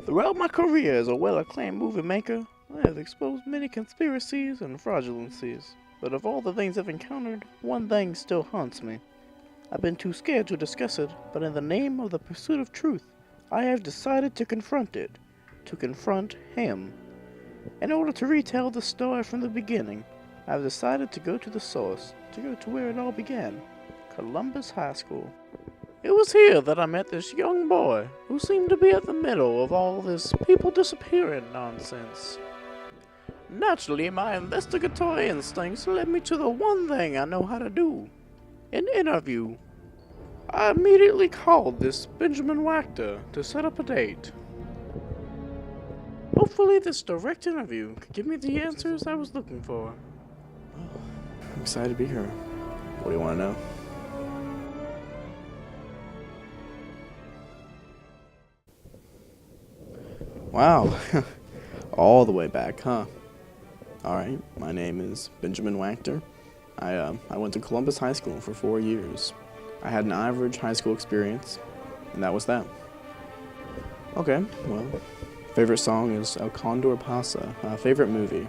Throughout my career as a well-acclaimed movie maker, I have exposed many conspiracies and fraudulencies. But of all the things I've encountered, one thing still haunts me. I've been too scared to discuss it, but in the name of the pursuit of truth, I have decided to confront it. To confront him. In order to retell the story from the beginning, I've decided to go to the source, to go to where it all began, Columbus High School. It was here that I met this young boy who seemed to be at the middle of all this people disappearing nonsense. Naturally, my investigatory instincts led me to the one thing I know how to do, an interview. I immediately called this Benjamin Wachter to set up a date. Hopefully this direct interview could give me the answers I was looking for. I'm excited to be here. What do you want to know? Wow, all the way back, huh? Alright, my name is Benjamin Wachter. I went to Columbus High School for 4 years. I had an average high school experience, and that was that. Okay, well, favorite song is El Condor Pasa. Favorite movie?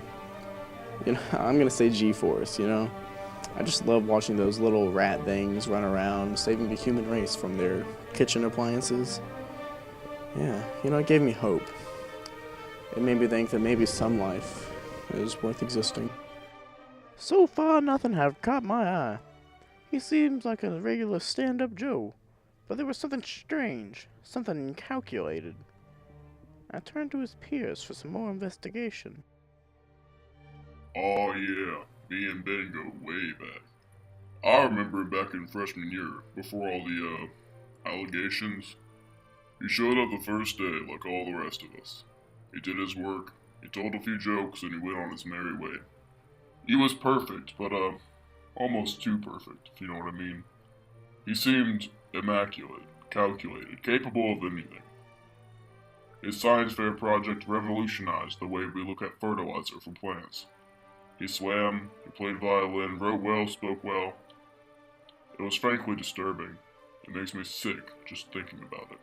I'm gonna say G-Force, I just love watching those little rat things run around, saving the human race from their kitchen appliances. Yeah, it gave me hope. It made me think that maybe some life is worth existing. So far, nothing have caught my eye. He seems like a regular stand-up Joe, but there was something strange, something calculated. I turned to his peers for some more investigation. Oh yeah, me and Ben go way back. I remember back in freshman year, before all the allegations. He showed up the first day like all the rest of us. He did his work, he told a few jokes, and he went on his merry way. He was perfect, but almost too perfect, if you know what I mean. He seemed immaculate, calculated, capable of anything. His science fair project revolutionized the way we look at fertilizer for plants. He swam, he played violin, wrote well, spoke well. It was frankly disturbing. It makes me sick just thinking about it.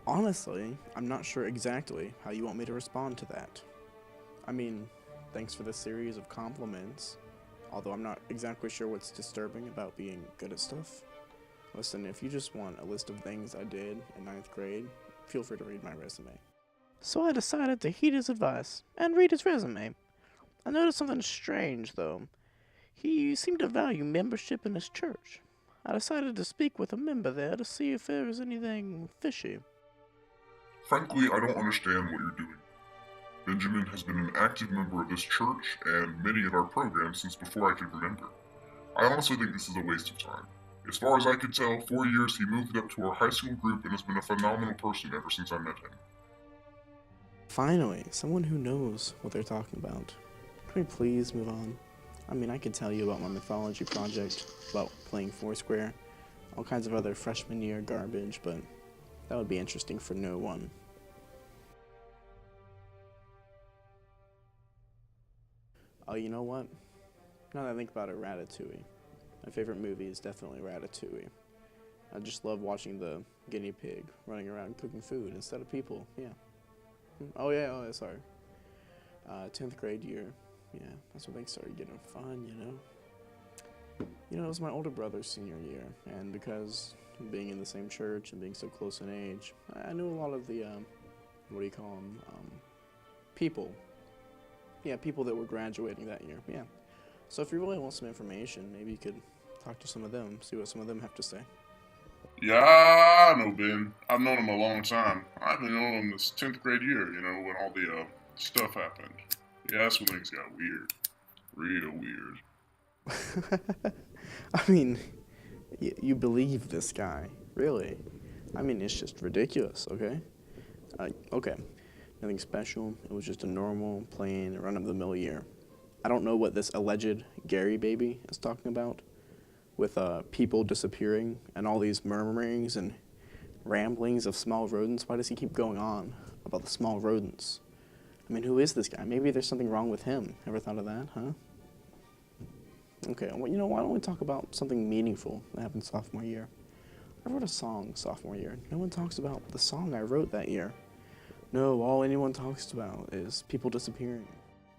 Honestly, I'm not sure exactly how you want me to respond to that. I mean, thanks for the series of compliments, although I'm not exactly sure what's disturbing about being good at stuff. Listen, if you just want a list of things I did in ninth grade, feel free to read my resume. So I decided to heed his advice and read his resume. I noticed something strange, though. He seemed to value membership in his church. I decided to speak with a member there to see if there was anything fishy. Frankly, I don't understand what you're doing. Benjamin has been an active member of this church and many of our programs since before I could remember. I honestly think this is a waste of time. As far as I could tell, 4 years he moved up to our high school group and has been a phenomenal person ever since I met him. Finally, someone who knows what they're talking about. Can we please move on? I mean, I could tell you about my mythology project, about playing Foursquare, all kinds of other freshman year garbage, but that would be interesting for no one. Oh, you know what? Now that I think about it, Ratatouille. My favorite movie is definitely Ratatouille. I just love watching the guinea pig running around cooking food instead of people, yeah. Oh yeah, sorry. 10th grade year, yeah, that's when things started getting fun. It was my older brother's senior year, and because being in the same church and being so close in age, I knew a lot of the, what do you call them, people. Yeah, people that were graduating that year, yeah. So if you really want some information, maybe you could talk to some of them, see what some of them have to say. Yeah, I know Ben. I've known him a long time. I've been knowing him this 10th grade year, when all the stuff happened. Yeah, that's when things got weird. Real weird. I mean, you believe this guy, really? I mean, it's just ridiculous, okay? Okay, nothing special. It was just a normal, plain, run-of-the-mill year. I don't know what this alleged Gary baby is talking about, with people disappearing and all these murmurings and ramblings of small rodents. Why does he keep going on about the small rodents? I mean, who is this guy? Maybe there's something wrong with him. Ever thought of that, huh? Okay, well, why don't we talk about something meaningful that happened sophomore year? I wrote a song sophomore year. No one talks about the song I wrote that year. No, all anyone talks about is people disappearing.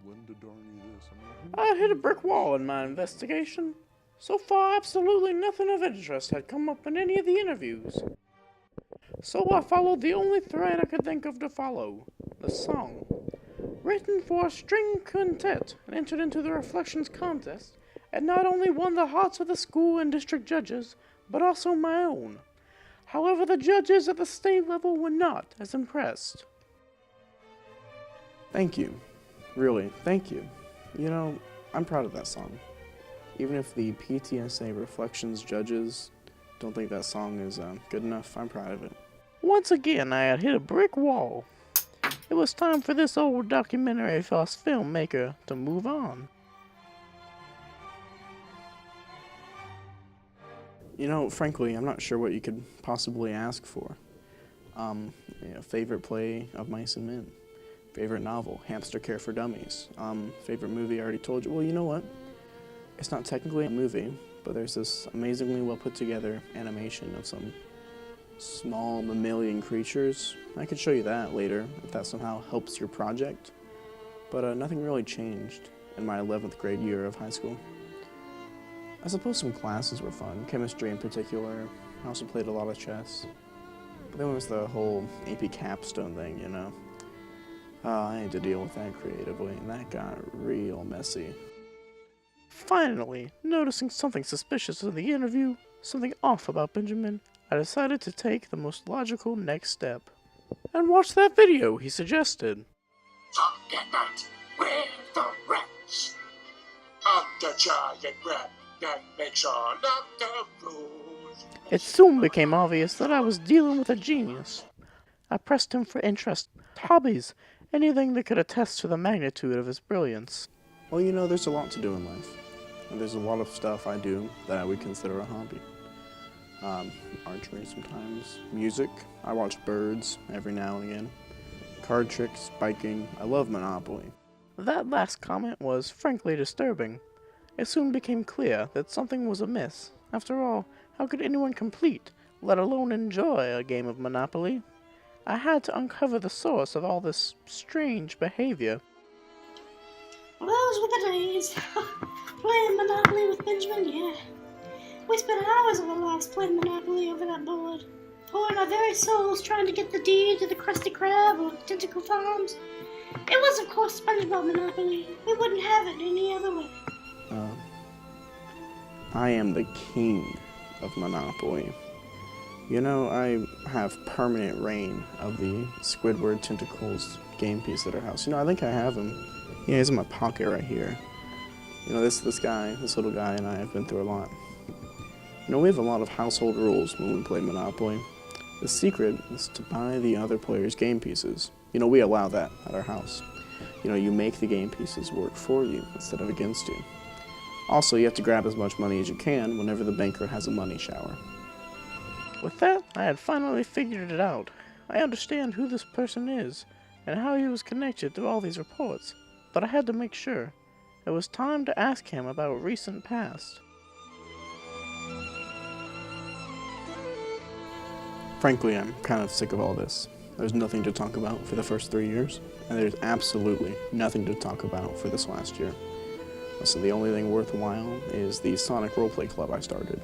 When did Darnie this? I hit a brick wall in my investigation. So far, absolutely nothing of interest had come up in any of the interviews. So I followed the only thread I could think of to follow, the song. Written for a string quintet and entered into the Reflections contest, and not only won the hearts of the school and district judges, but also my own. However, the judges at the state level were not as impressed. Thank you. Really, thank you. You know, I'm proud of that song. Even if the PTSA Reflections judges don't think that song is good enough, I'm proud of it. Once again, I had hit a brick wall. It was time for this old documentary fuss filmmaker to move on. You know, frankly, I'm not sure what you could possibly ask for. Favorite play of Mice and Men. Favorite novel, Hamster Care for Dummies. Favorite movie, I already told you. Well, you know what? It's not technically a movie, but there's this amazingly well put together animation of some small mammalian creatures. I could show you that later, if that somehow helps your project. But nothing really changed in my 11th grade year of high school. I suppose some classes were fun, chemistry in particular. I also played a lot of chess. But then there was the whole AP capstone thing, you know. I had to deal with that creatively, and that got real messy. Finally, noticing something suspicious in the interview, something off about Benjamin, I decided to take the most logical next step. And watch that video he suggested. Talk at night with the rats. I'm the giant rat that makes all of the rules. It soon became obvious that I was dealing with a genius. I pressed him for interest, hobbies, anything that could attest to the magnitude of his brilliance. Well, you know, there's a lot to do in life. And there's a lot of stuff I do that I would consider a hobby. Archery sometimes, music, I watch birds every now and again, card tricks, biking, I love Monopoly. That last comment was frankly disturbing. It soon became clear that something was amiss. After all, how could anyone complete, let alone enjoy, a game of Monopoly? I had to uncover the source of all this strange behavior. Those were the days. Playing Monopoly with Benjamin, yeah. We spent hours of our lives playing Monopoly over that board. Pouring our very souls trying to get the deed to the Krusty Krab or Tentacle Farms. It was, of course, SpongeBob Monopoly. We wouldn't have it any other way. I am the king of Monopoly. You know, I have permanent reign of the Squidward Tentacles game piece at our house. You know, I think I have him. Yeah, he's in my pocket right here. You know, this little guy and I have been through a lot. You know, we have a lot of household rules when we play Monopoly. The secret is to buy the other player's game pieces. You know, we allow that at our house. You know, you make the game pieces work for you instead of against you. Also, you have to grab as much money as you can whenever the banker has a money shower. With that, I had finally figured it out. I understand who this person is, and how he was connected to all these reports, but I had to make sure. It was time to ask him about recent past. Frankly, I'm kind of sick of all this. There's nothing to talk about for the first 3 years, and there's absolutely nothing to talk about for this last year. Listen, the only thing worthwhile is the Sonic Roleplay Club I started.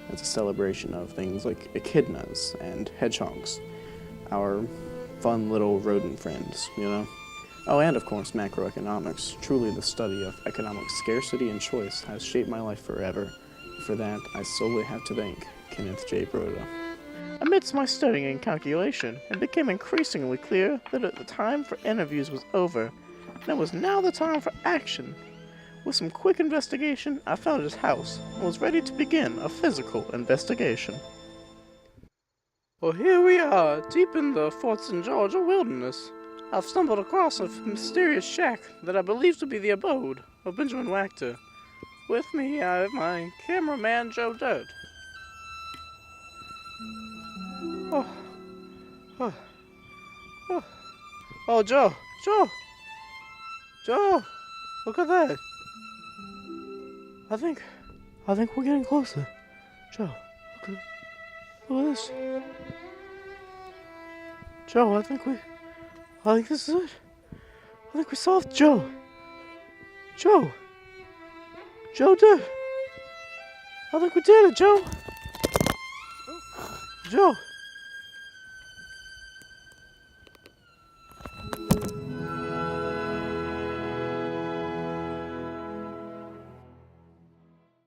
It's a celebration of things like echidnas and hedgehogs, our fun little rodent friends, you know? Oh, and of course, macroeconomics. Truly, the study of economic scarcity and choice has shaped my life forever. For that, I solely have to thank Kenneth J. Broda. Amidst my studying and calculation, it became increasingly clear that the time for interviews was over, and it was now the time for action. With some quick investigation, I found his house and was ready to begin a physical investigation. Well, here we are, deep in the Fort St. Georgia wilderness. I've stumbled across a mysterious shack that I believe to be the abode of Benjamin Wachter. With me, I have my cameraman, Joe Dirt. Oh, Joe, look at that. I think we're getting closer. Joe, look at Look at this. Joe, I think this is it. I think we solved Joe. Joe did. I think we did it, Joe. Joe.